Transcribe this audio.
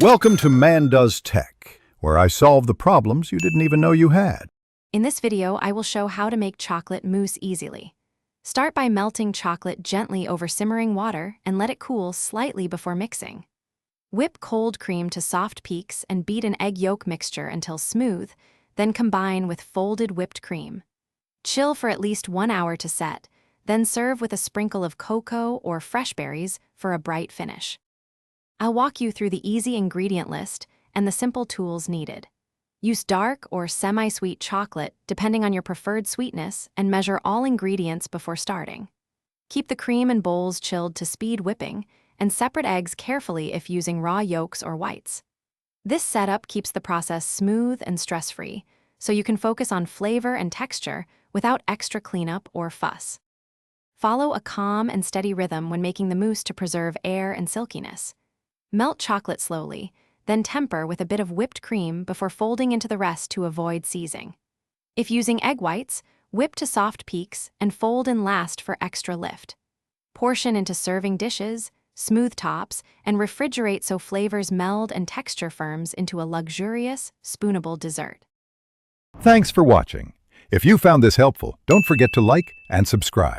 Welcome to Man Does Tech, where I solve the problems you didn't even know you had. In this video, I will show how to make chocolate mousse easily. Start by melting chocolate gently over simmering water and let it cool slightly before mixing. Whip cold cream to soft peaks and beat an egg yolk mixture until smooth, then combine with folded whipped cream. Chill for at least 1 hour to set, then serve with a sprinkle of cocoa or fresh berries for a bright finish. I'll walk you through the easy ingredient list and the simple tools needed. Use dark or semi-sweet chocolate depending on your preferred sweetness and measure all ingredients before starting. Keep the cream in bowls chilled to speed whipping and separate eggs carefully if using raw yolks or whites. This setup keeps the process smooth and stress-free, so you can focus on flavor and texture without extra cleanup or fuss. Follow a calm and steady rhythm when making the mousse to preserve air and silkiness. Melt chocolate slowly, then temper with a bit of whipped cream before folding into the rest to avoid seizing. If using egg whites, whip to soft peaks and fold in last for extra lift. Portion into serving dishes, smooth tops, and refrigerate so flavors meld and texture firms into a luxurious, spoonable dessert. Thanks for watching. If you found this helpful, don't forget to like and subscribe.